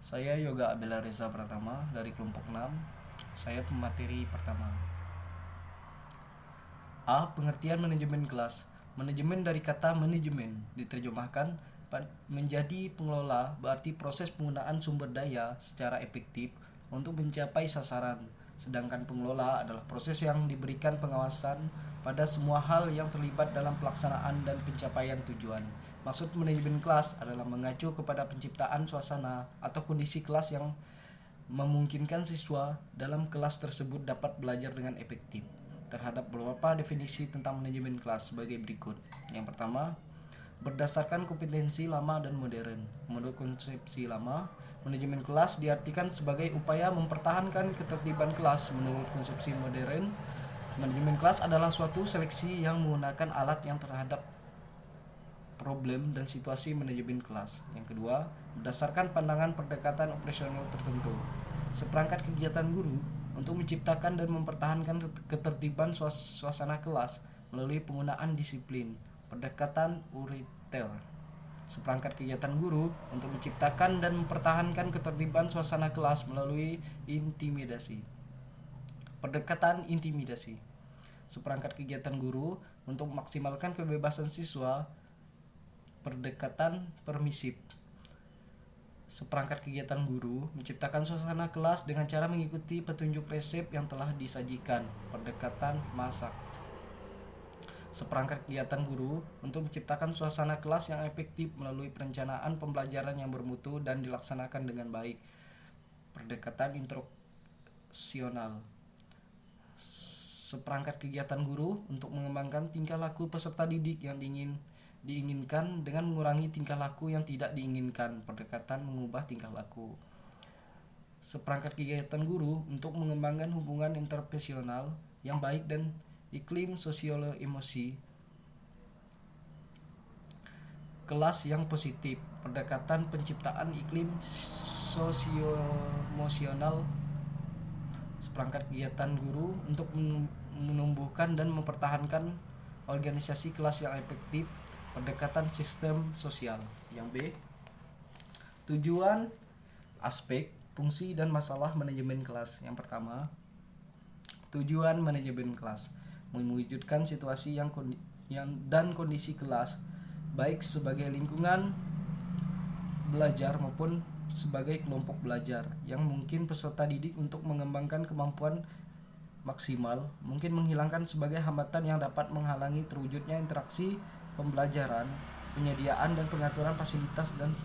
Saya Yoga Abela Reza Pratama dari kelompok 6. Saya pemateri pertama. A. Pengertian manajemen kelas. Manajemen dari kata manajemen diterjemahkan menjadi pengelola, berarti proses penggunaan sumber daya secara efektif untuk mencapai sasaran. Sedangkan pengelola adalah proses yang diberikan pengawasan pada semua hal yang terlibat dalam pelaksanaan dan pencapaian tujuan. Maksud manajemen kelas adalah mengacu kepada penciptaan suasana atau kondisi kelas yang memungkinkan siswa dalam kelas tersebut dapat belajar dengan efektif. Terhadap beberapa definisi tentang manajemen kelas sebagai berikut. Yang pertama, berdasarkan kompetensi lama dan modern. Menurut konsepsi lama, manajemen kelas diartikan sebagai upaya mempertahankan ketertiban kelas. Menurut konsepsi modern, manajemen kelas adalah suatu seleksi yang menggunakan alat yang terhadap problem dan situasi manajemen kelas. Yang kedua, berdasarkan pandangan pendekatan operasional tertentu. Seperangkat kegiatan guru untuk menciptakan dan mempertahankan ketertiban suasana kelas melalui penggunaan disiplin, pendekatan uriter. Seperangkat kegiatan guru untuk menciptakan dan mempertahankan ketertiban suasana kelas melalui intimidasi. Pendekatan intimidasi. Seperangkat kegiatan guru untuk memaksimalkan kebebasan siswa. Pendekatan permisif. Seperangkat kegiatan guru menciptakan suasana kelas dengan cara mengikuti petunjuk resep yang telah disajikan. Pendekatan masak. Seperangkat kegiatan guru untuk menciptakan suasana kelas yang efektif melalui perencanaan pembelajaran yang bermutu dan dilaksanakan dengan baik. Pendekatan instruksional. Seperangkat kegiatan guru untuk mengembangkan tingkah laku peserta didik yang diinginkan dengan mengurangi tingkah laku yang tidak diinginkan. Pendekatan mengubah tingkah laku. Seperangkat kegiatan guru untuk mengembangkan hubungan interpersonal yang baik dan iklim sosio-emosi kelas yang positif. Pendekatan penciptaan iklim sosio-emosional. Seperangkat kegiatan guru untuk menumbuhkan dan mempertahankan organisasi kelas yang efektif. Pendekatan sistem sosial. Yang B, tujuan, aspek, fungsi, dan masalah manajemen kelas. Yang pertama, tujuan manajemen kelas mewujudkan situasi dan kondisi kelas baik sebagai lingkungan belajar maupun sebagai kelompok belajar yang mungkin peserta didik untuk mengembangkan kemampuan maksimal, mungkin menghilangkan sebagai hambatan yang dapat menghalangi terwujudnya interaksi pembelajaran, penyediaan dan pengaturan fasilitas dan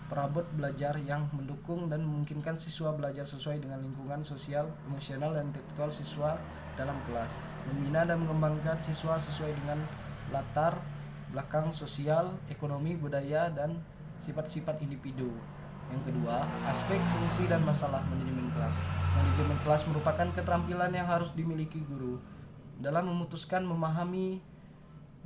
perabot belajar yang mendukung dan memungkinkan siswa belajar sesuai dengan lingkungan sosial, emosional, dan intelektual siswa dalam kelas, membina dan mengembangkan siswa sesuai dengan latar belakang sosial, ekonomi, budaya, dan sifat-sifat individu. Yang kedua, aspek, fungsi, dan masalah manajemen kelas. Manajemen kelas merupakan keterampilan yang harus dimiliki guru dalam memutuskan, memahami,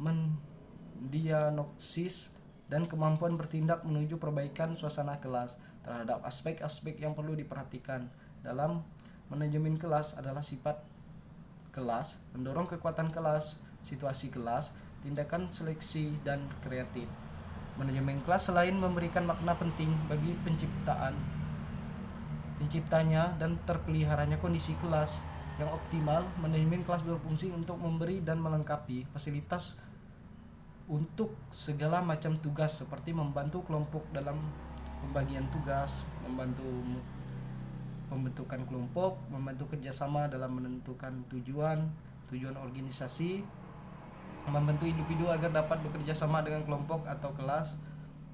mendiagnosis, dan kemampuan bertindak menuju perbaikan suasana kelas. Terhadap aspek-aspek yang perlu diperhatikan dalam manajemen kelas adalah sifat kelas, mendorong kekuatan kelas, situasi kelas, tindakan seleksi, dan kreatif. Manajemen kelas selain memberikan makna penting bagi penciptanya dan terpeliharanya kondisi kelas yang optimal, manajemen kelas berfungsi untuk memberi dan melengkapi fasilitas untuk segala macam tugas seperti membantu kelompok dalam pembagian tugas, membantu pembentukan kelompok, membantu kerjasama dalam menentukan tujuan organisasi, membantu individu agar dapat bekerja sama dengan kelompok atau kelas,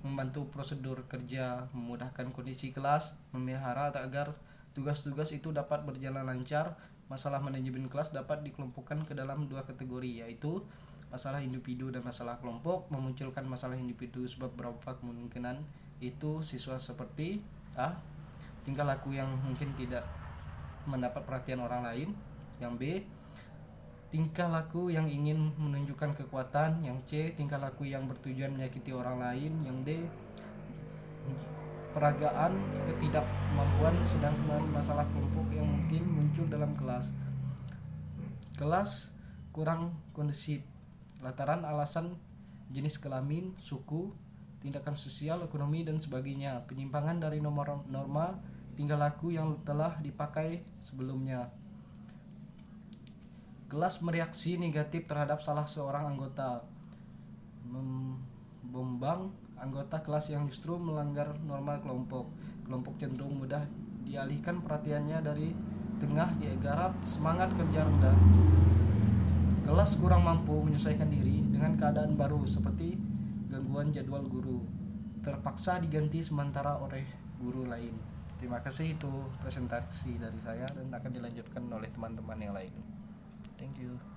membantu prosedur kerja, memudahkan kondisi kelas, memelihara agar tugas-tugas itu dapat berjalan lancar. Masalah manajemen kelas dapat dikelompokkan ke dalam dua kategori, yaitu masalah individu dan masalah kelompok. Memunculkan masalah individu sebab beberapa kemungkinan itu siswa seperti A, tingkah laku yang mungkin tidak mendapat perhatian orang lain. Yang B, tingkah laku yang ingin menunjukkan kekuatan. Yang C, tingkah laku yang bertujuan menyakiti orang lain. Yang D, peragaan ketidakmampuan. Sedangkan masalah kelompok yang mungkin muncul dalam kelas kurang kondusif lantaran alasan jenis kelamin, suku, tindakan sosial, ekonomi, dan sebagainya, penyimpangan dari norma tingkah laku yang telah dipakai sebelumnya. Kelas mereaksi negatif terhadap salah seorang anggota, membombang anggota kelas yang justru melanggar norma kelompok. Kelompok cenderung mudah dialihkan perhatiannya dari tengah digarap semangat kerja rendah. Kelas kurang mampu menyesuaikan diri dengan keadaan baru seperti gangguan jadwal guru, terpaksa diganti sementara oleh guru lain. Terima kasih, itu presentasi dari saya dan akan dilanjutkan oleh teman-teman yang lain. Thank you.